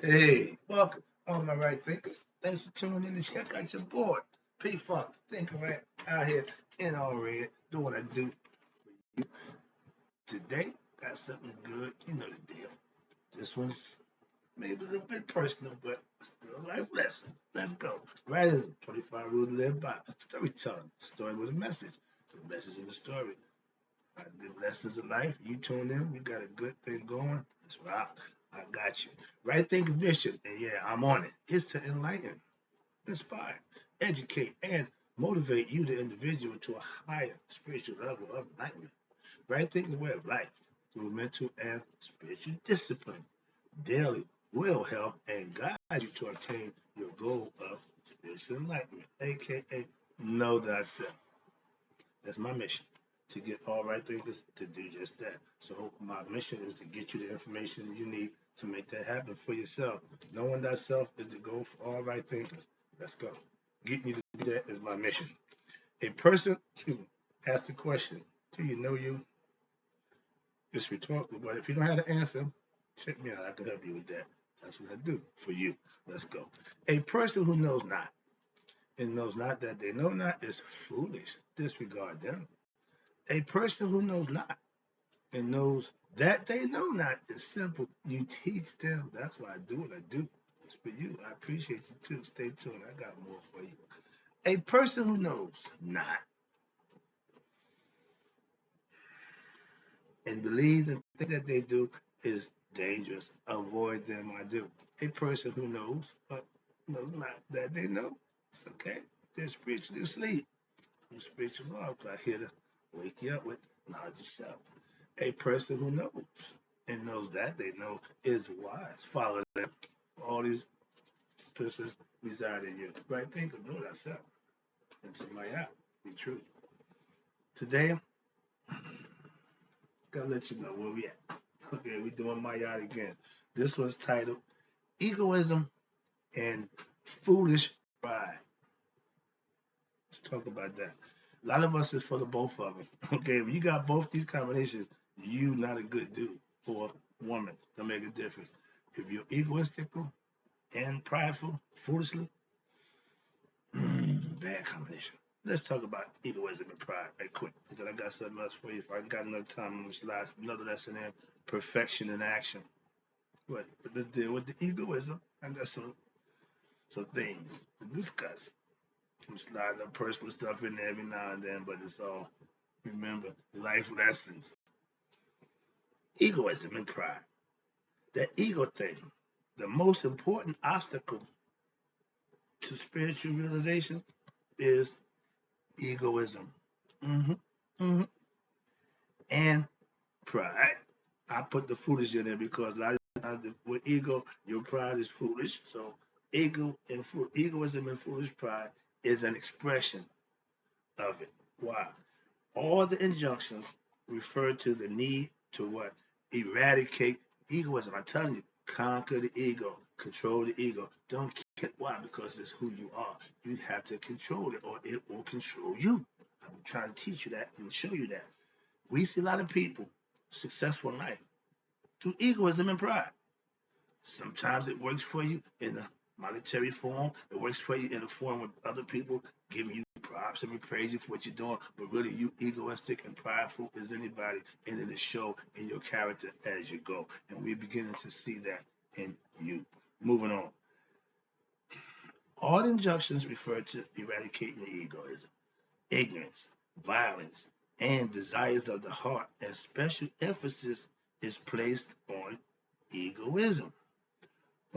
Hey, welcome, all my right thinkers. Thanks for tuning in to check out your board. P-Funk, thinking right out here in all red, doing what I do for you. Today, got something good. You know the deal. This one's maybe a little bit personal, but still a life lesson. Let's go. Writing 25 rules to live by. Storytelling. Story with a message. The message in the story. I give lessons of life. You tune in. We got a good thing going. Let's rock. I got you. Right thinking mission. And yeah, I'm on it. It's to enlighten, inspire, educate, and motivate you, the individual, to a higher spiritual level of enlightenment. Right thinking way of life through mental and spiritual discipline. Daily will help and guide you to attain your goal of spiritual enlightenment, aka know thyself. That's my mission, to get all right thinkers to do just that. So my mission is to get you the information you need to make that happen for yourself. Knowing thyself is the goal for all right thinkers. Let's go. Get me to do that is my mission. A person asked the question, do you know you? It's rhetorical, but if you don't have the answer, check me out. I can help you with that. That's what I do for you. Let's go. A person who knows not and knows not that they know not is foolish. Disregard them. A person who knows not and knows that they know not is simple. You teach them. That's why I do what I do. It's for you. I appreciate you too. Stay tuned. I got more for you. A person who knows not and believes the thing that they do is dangerous. Avoid them. I do. A person who knows but knows not that they know. It's okay. They're spiritually asleep. I'm spiritual law. I'm here to wake you up with knowledge of self. A person who knows and knows that they know is wise. Follow them. All these persons reside in you. Right? Think of know thyself. Into my app. Be true. Today, gotta let you know where we at. Okay, we doing my yacht again. This one's titled Egoism and Foolish Pride. Let's talk about that. A lot of us is for the both of them. Okay, when you got both these combinations, you not a good dude or woman. Don't make a difference. If you're egoistical and prideful, foolishly, bad combination. Let's talk about egoism and pride right quick. And then I got something else for you. If I got enough time, I'm going to slide another lesson in perfection in action. But let's deal with the egoism. I got some things to discuss. I'm sliding up personal stuff in there every now and then, but it's all, remember, life lessons. Egoism and pride. That ego thing, the most important obstacle to spiritual realization is egoism. Mm-hmm. Mm-hmm. And pride. I put the foolish in there because a lot of times with ego, your pride is foolish. So egoism and foolish pride is an expression of it. Why? All the injunctions refer to the need to what? Eradicate egoism. I'm telling you, conquer the ego, control the ego. Don't get why? Because it's who you are. You have to control it or it will control you. I'm trying to teach you that and show you that. We see a lot of people successful in life through egoism and pride. Sometimes it works for you in a monetary form. It works for you in a form of other people giving you props and praise you for what you're doing. But really, you egoistic and prideful as anybody, and it'll show in your character as you go. And we're beginning to see that in you. Moving on. All injunctions refer to eradicating the egoism, ignorance, violence, and desires of the heart, and special emphasis is placed on egoism.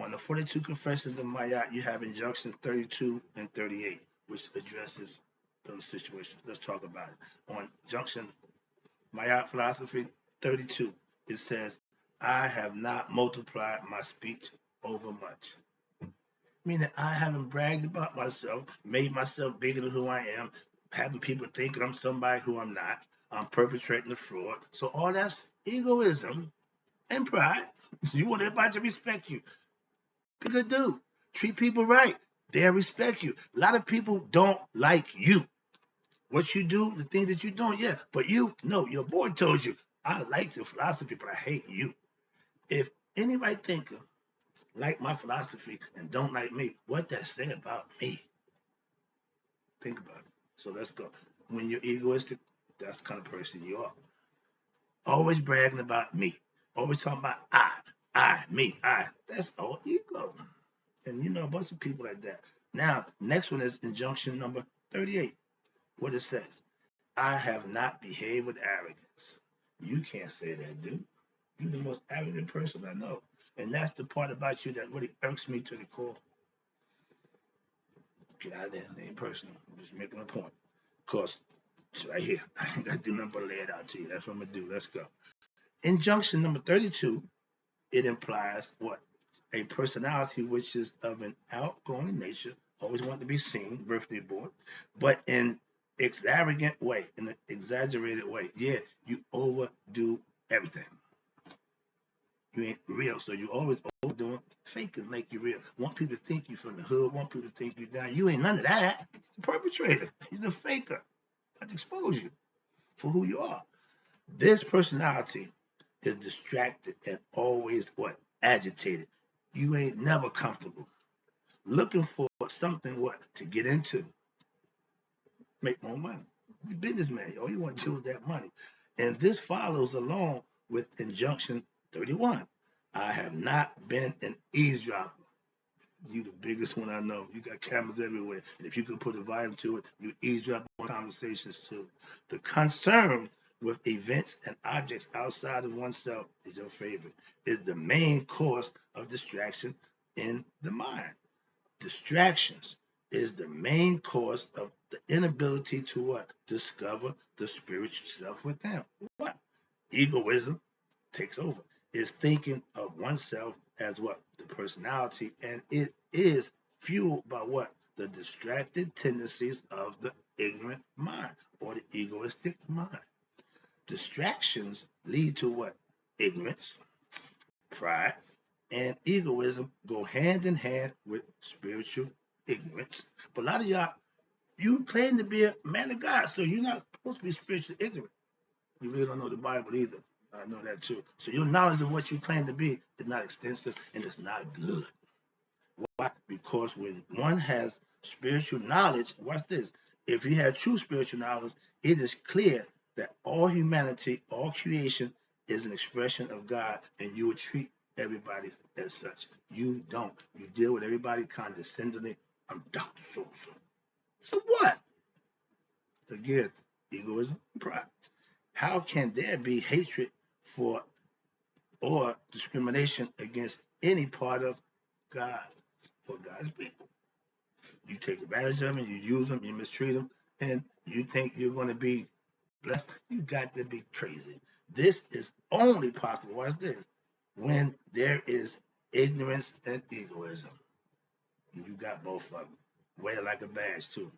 On the 42 Confessions of Mayat, you have injunctions 32 and 38, which addresses those situations. Let's talk about it. On junction Mayat philosophy 32, it says, I have not multiplied my speech over much. Meaning I haven't bragged about myself, made myself bigger than who I am, having people thinking I'm somebody who I'm not. I'm perpetrating the fraud. So all that's egoism and pride. You want everybody to respect you. Be a good dude. Treat people right. They'll respect you. A lot of people don't like you. What you do, the things that you don't, yeah. But you, no, your boy told you, I like your philosophy, but I hate you. If any right thinker like my philosophy and don't like me, what that say about me? Think about it. So let's go. When you're egoistic, that's the kind of person you are. Always bragging about me. Always talking about me, I. That's all ego. And you know a bunch of people like that. Now, next one is injunction number 38. What it says, I have not behaved with arrogance. You can't say that, dude. You're the most arrogant person I know. And that's the part about you that really irks me to the core. Get out of there. It ain't personal. I'm just making a point. Of course, it's right here. I ain't got to do nothing but lay it out to you. That's what I'm going to do. Let's go. Injunction number 32, it implies what? A personality which is of an outgoing nature, always want to be seen, birthday boy, but in extravagant way, in an exaggerated way. Yeah, you overdo everything. You ain't real, so you always overdoing, faking like you real. Want people to think you from the hood, want people to think you down. You ain't none of that. He's the perpetrator. He's a faker. That expose you for who you are. This personality is distracted and always what? Agitated. You ain't never comfortable. Looking for something what? To get into. Make more money. He's a businessman. All you want to do is that money. And this follows along with injunction 31. I have not been an eavesdropper. You the biggest one I know. You got cameras everywhere. And if you could put a volume to it, you eavesdrop on conversations too. The concern with events and objects outside of oneself is your favorite. Is the main cause of distraction in the mind. Distractions is the main cause of the inability to what? Discover the spiritual self within. What? Egoism takes over. Is thinking of oneself as what? The personality, and it is fueled by what? The distracted tendencies of the ignorant mind or the egoistic mind. Distractions lead to what? Ignorance, pride, and egoism go hand in hand with spiritual ignorance. But a lot of y'all, you claim to be a man of God, so you're not supposed to be spiritually ignorant. You really don't know the Bible either. I know that too. So your knowledge of what you claim to be is not extensive and it's not good. Why? Because when one has spiritual knowledge, watch this. If you have true spiritual knowledge, it is clear that all humanity, all creation is an expression of God, and you would treat everybody as such. You don't. You deal with everybody condescendingly. I'm Dr. So-so. So what? Again, egoism, pride. How can there be hatred for or discrimination against any part of God or God's people? You take advantage of them, you use them, you mistreat them, and you think you're going to be blessed. You got to be crazy. This is only possible, watch this, when there is ignorance and egoism. You got both of them. Wear like a badge, too.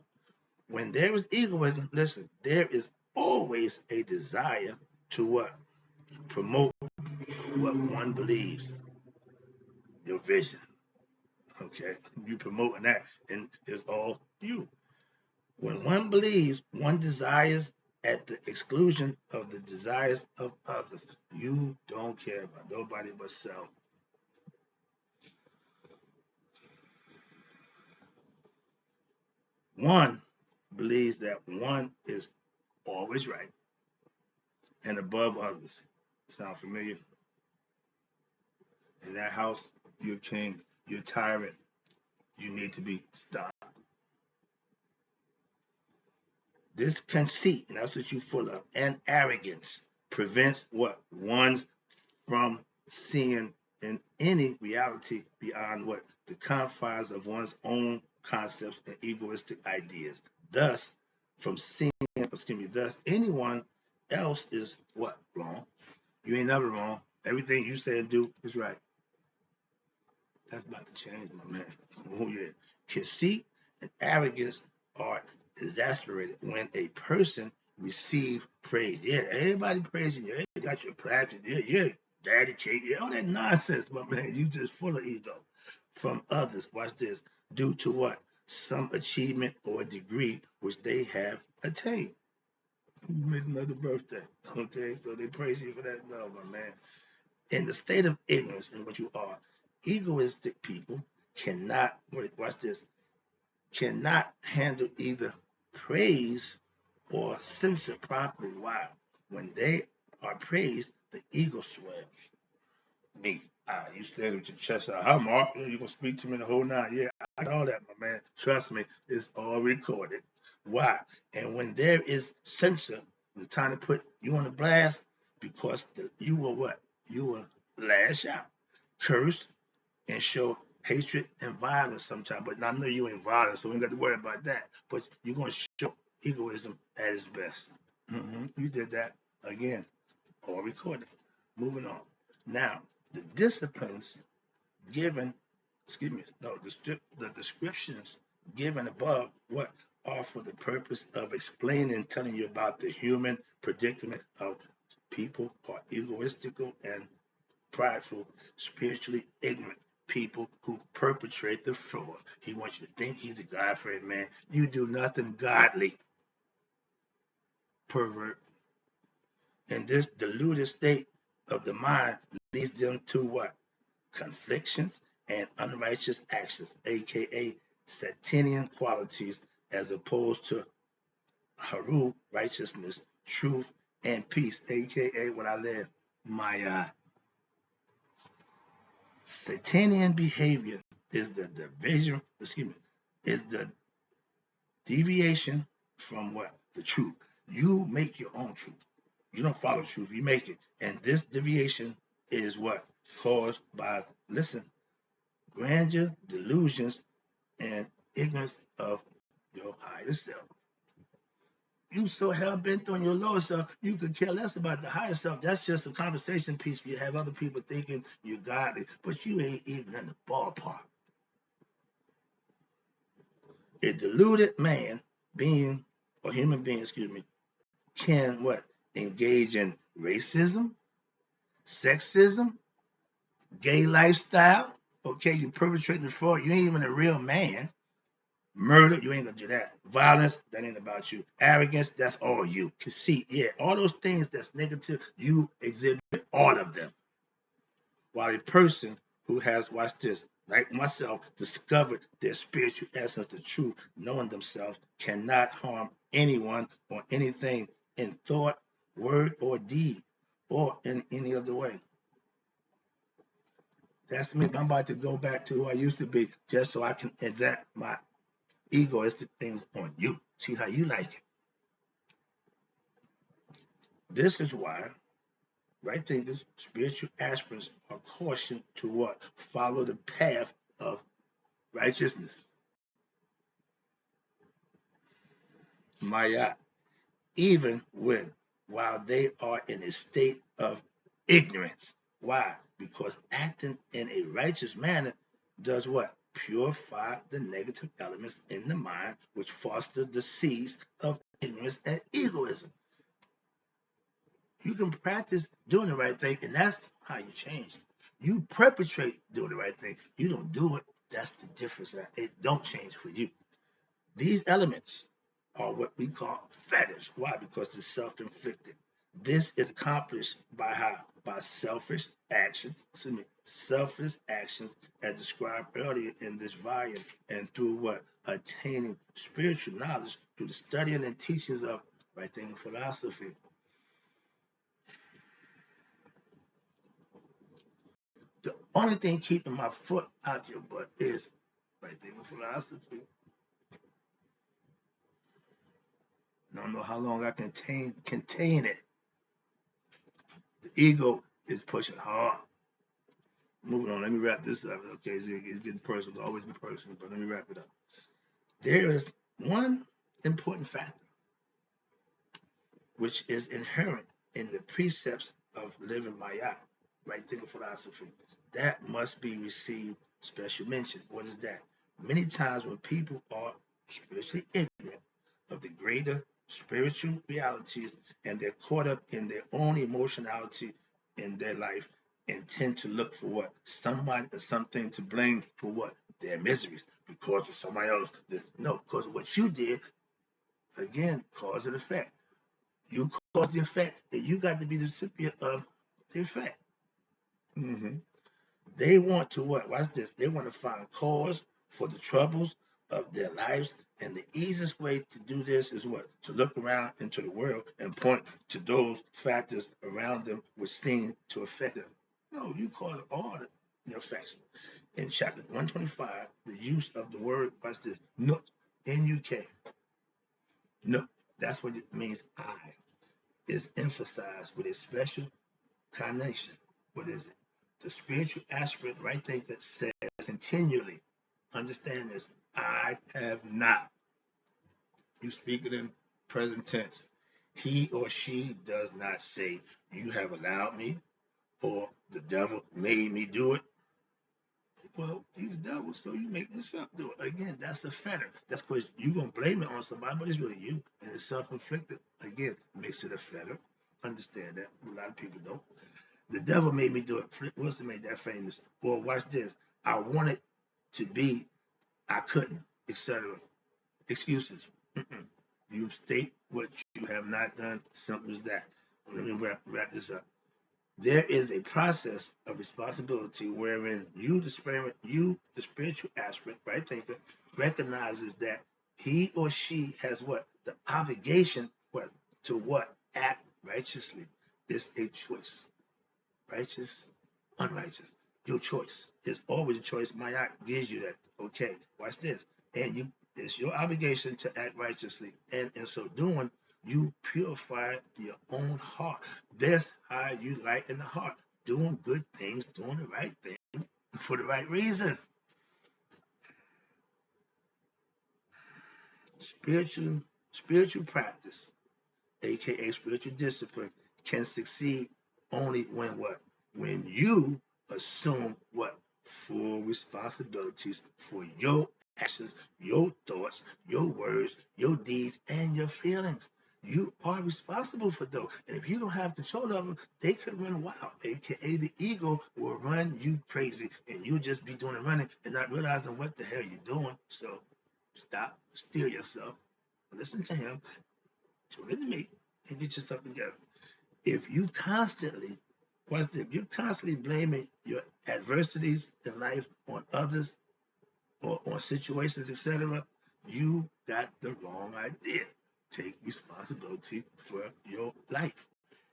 When there is egoism, listen, there is always a desire to what? Promote what one believes, your vision. Okay, you promoting that, and it's all you. When one believes, one desires at the exclusion of the desires of others. You don't care about nobody but self. One believes that one is always right and above others. Sound familiar? In that house, you're king, you're tyrant. You need to be stopped. This conceit, and that's what you're full of, and arrogance prevents what? One's from seeing in any reality beyond what? The confines of one's own concepts and egoistic ideas. Thus, from seeing, thus anyone else is what? Wrong. You ain't never wrong. Everything you say and do is right. That's about to change, my man. Oh yeah. Conceit and arrogance are exasperated when a person receives praise. Yeah, everybody praising you. Hey, you got your plaques. Yeah, daddy cake. Yeah, all that nonsense, my man. You just full of ego. From others, watch this, due to what? Some achievement or degree which they have attained. You made another birthday. Okay, so they praise you for that. No, my man. In the state of ignorance in which you are, Egoistic people cannot, watch this, cannot handle either praise or censor properly. Why? When they are praised, the ego swells. Me, you stand with your chest out. Hi, Mark. Yeah, you gonna speak to me the whole night? Yeah, I got all that, my man. Trust me, it's all recorded. Why? And when there is censor, the time to put you on the blast, because you will what? You will lash out, curse, and show hatred and violence sometimes. But I know you ain't violent, so we ain't got to worry about that. But you're gonna show egoism at its best. You did that again, all recorded. Moving on. Now, the disciplines given, excuse me, no, the descriptions given above, what are for the purpose of explaining, telling you about the human predicament of people who are egoistical and prideful, spiritually ignorant people who perpetrate the fraud. He wants you to think he's the God-fearing man. You do nothing godly, pervert. And this deluded state of the mind leads them to what? Conflictions and unrighteous actions, aka Satanian qualities, as opposed to Haru, righteousness, truth, and peace, aka what I live, Maya. Satanian behavior is the division, is the deviation from what? The truth. You make your own truth. You don't follow truth, you make it. And this deviation is what? Caused by, listen, grandeur, delusions, and ignorance of your higher self. You so hell-bent on your lower self, you could care less about the higher self. That's just a conversation piece. You have other people thinking you're godly, but you ain't even in the ballpark. A deluded man, being, or human being, can what? Engage in racism, sexism, gay lifestyle. Okay, you perpetrating the fraud. You ain't even a real man. Murder, you ain't gonna do that. Violence, that ain't about you. Arrogance, that's all you. Conceit, yeah, all those things that's negative, you exhibit all of them. While a person who has, watch this, like myself, discovered their spiritual essence, the truth, knowing themselves, cannot harm anyone or anything in thought, word, or deed, or in any other way. That's me. I'm about to go back to who I used to be, just so I can exact my egoistic things on you. See how you like it. This is why right thinkers, spiritual aspirants are cautioned to what? Follow the path of righteousness. Maya, even while they are in a state of ignorance. Why? Because acting in a righteous manner does what? Purify the negative elements in the mind, which foster the seeds of ignorance and egoism. You can practice doing the right thing, and that's how you change. You perpetrate doing the right thing. You don't do it. That's the difference. It don't change for you. These elements are what we call fetters. Why? Because it's self-inflicted. This is accomplished by how? By selfish actions, selfless actions as described earlier in this volume, and through what? Attaining spiritual knowledge through the studying and teachings of right thinking philosophy. The only thing keeping my foot out your butt is right thinking philosophy. Don't know how long I can contain it. The ego is pushing hard. Moving on, let me wrap this up. Okay, it's getting personal. It's always been personal, but let me wrap it up. There is one important factor which is inherent in the precepts of living Maya, right thinking philosophy. That must be received special mention. What is that? Many times when people are spiritually ignorant of the greater spiritual realities and they're caught up in their own emotionality in their life and tend to look for what? Somebody or something to blame for what? Their miseries because of somebody else. No, because of what you did, again, cause and effect. You caused the effect, and you got to be the recipient of the effect. They want to what? Watch this. They want to find cause for the troubles of their lives. And the easiest way to do this is what? To look around into the world and point to those factors around them which seem to affect them. No, you cause all the effects. In chapter 125, the use of the word, watch this, nuk, N-U-K, nuk, that's what it means, I, is emphasized with a special connotation. What is it? The spiritual aspirant right there that says continually, understand this, I have not. You speak it in present tense. He or she does not say, you have allowed me, or the devil made me do it. Well, you the devil, so you make yourself do it. Again, that's a fetter. That's because you're going to blame it on somebody, but it's really you, and it's self-inflicted. Again, makes it a fetter. Understand that. A lot of people don't. The devil made me do it. Wilson made that famous. Or watch this. I wanted to be, I couldn't, etc. Excuses. You state what you have not done. Simple as that. Let me wrap this up. There is a process of responsibility wherein the spiritual aspirant, right thinker, recognizes that he or she has what? The obligation what? To what? Act righteously. It's a choice. Righteous, unrighteous. Your choice. It's always a choice. Mayat gives you that. Okay, watch this. And it's your obligation to act righteously. And in so doing, you purify your own heart. That's how you light in the heart. Doing good things, doing the right thing for the right reasons. Spiritual practice, aka spiritual discipline, can succeed only when what? When you assume what? Full responsibilities for your actions, your thoughts, your words, your deeds, and your feelings. You are responsible for those. And if you don't have control of them, they could run wild, aka the ego will run you crazy, and you'll just be doing the running and not realizing what the hell you're doing. So stop, steal yourself, listen to him, tune into me, and get yourself together. If you constantly, watch this, you're constantly blaming your adversities in life on others or on situations, etc., you got the wrong idea. Take responsibility for your life.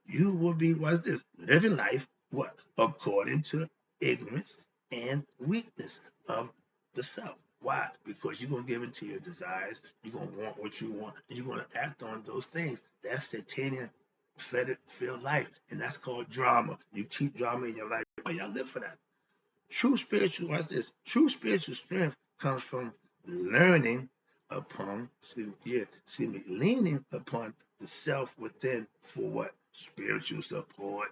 You will be, watch this, living life, what? According to ignorance and weakness of the self. Why? Because you're going to give into your desires. You're going to want what you want. And you're going to act on those things. That's satanic filled life. And that's called drama. You keep drama in your life. Oh, y'all live for that. True spiritual, watch this. True spiritual strength comes from learning upon, leaning upon the self within for what? Spiritual support.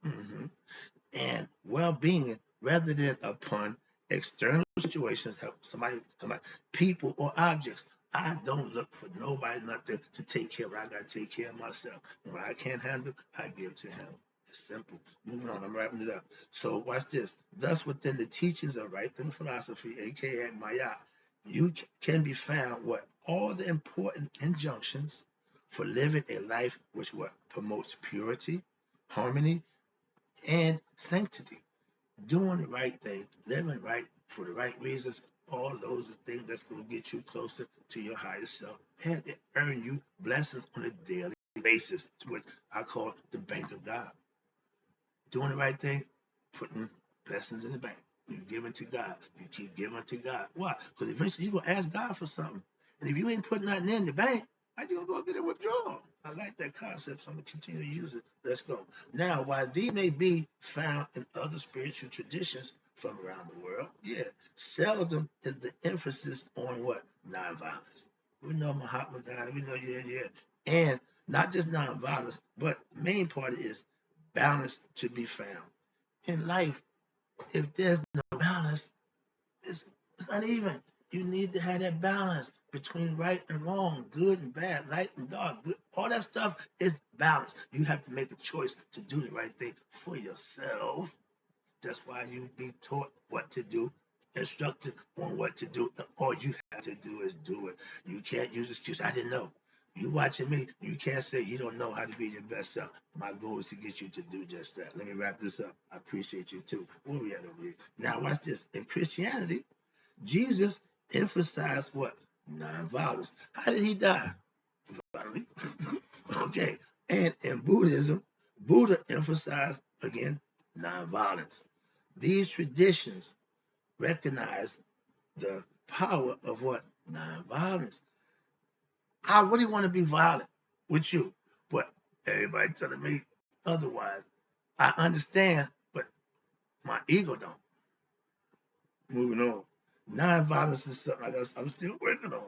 And well-being rather than upon external situations, help somebody come out, people or objects. I don't look for nobody, nothing to take care of. I gotta take care of myself. And what I can't handle, I give to him. It's simple. Moving on, I'm wrapping it up. So watch this. Thus, within the teachings of right thinking philosophy, aka Maya, you can be found what all the important injunctions for living a life which what promotes purity, harmony, and sanctity. Doing the right thing, living right for the right reasons, all those are things that's going to get you closer to your higher self and it earn you blessings on a daily basis. It's what I call the bank of God. Doing the right thing, putting blessings in the bank. You give it to God. You keep giving to God. Why? Because eventually you're going to ask God for something. And if you ain't putting nothing in the bank, how you going to go get a withdrawal? I like that concept, so I'm going to continue to use it. Let's go. Now, while these may be found in other spiritual traditions from around the world, yeah, seldom is the emphasis on what? Nonviolence. We know Mahatma Gandhi, we know, and not just nonviolence, but the main part is balance to be found. In life, if there's no balance, it's uneven. You need to have that balance between right and wrong, good and bad, light and dark. Good. All that stuff is balance. You have to make a choice to do the right thing for yourself. That's why you be taught what to do, instructed on what to do. And all you have to do is do it. You can't use excuse. I didn't know. You watching me, you can't say you don't know how to be your best self. My goal is to get you to do just that. Let me wrap this up. I appreciate you too. Where we at over here? Now watch this. In Christianity, Jesus emphasized what? Nonviolence. How did he die? Violently. Okay. And in Buddhism, Buddha emphasized again nonviolence. These traditions recognize the power of what? Nonviolence. I really want to be violent with you, but everybody telling me otherwise. I understand, but my ego don't. Moving on. Nonviolence is something I'm still working on.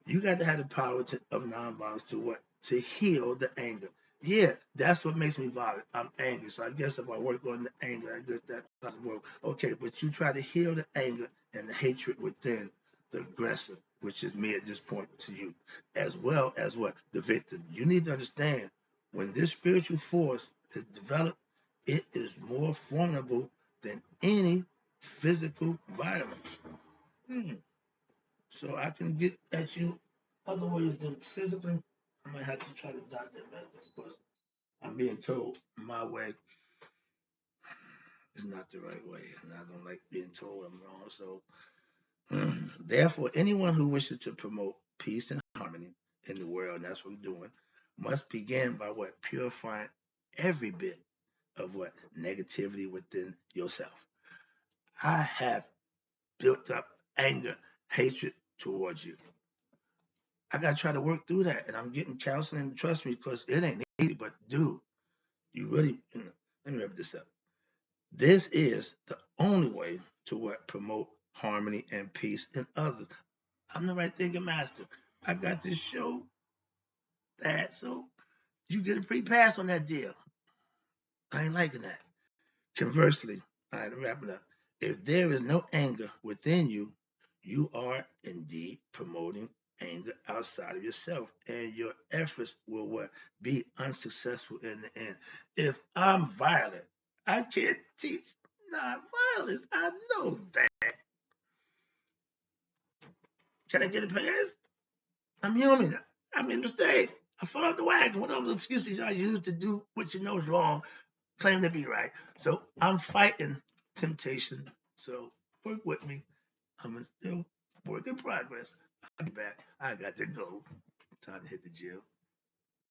You got to have the power of nonviolence to what? To heal the anger. Yeah, that's what makes me violent. I'm angry. So I guess if I work on the anger, I guess that doesn't work. Okay, but you try to heal the anger and the hatred within the aggressor, which is me at this point to you, as well as what? The victim. You need to understand when this spiritual force is developed, it is more formidable than any physical violence. Hmm. So I can get at you other ways than physically. I might have to try to dot that back because I'm being told my way is not the right way, and I don't like being told I'm wrong. So, therefore, anyone who wishes to promote peace and harmony in the world, and that's what I'm doing, must begin by what? Purifying every bit of what? Negativity within yourself. I have built up anger, hatred towards you. I gotta try to work through that, and I'm getting counseling. Trust me, because it ain't easy. But dude, you really let me wrap this up. This is the only way to what? Promote harmony and peace in others. I'm the right thinking master. I got to show that, so you get a free pass on that deal. I ain't liking that. Conversely, all right, wrap it up. If there is no anger within you, you are indeed promoting anger outside of yourself, and your efforts will what? Be unsuccessful in the end. If I'm violent, I can't teach non-violence. I know that. Can I get a pass? I'm human. I made a mistake. I fell off the wagon. One of those excuses I use to do what you know is wrong, claim to be right. So I'm fighting temptation. So work with me. I'm still work in progress. I'll be back. I got to go. Time to hit the gym.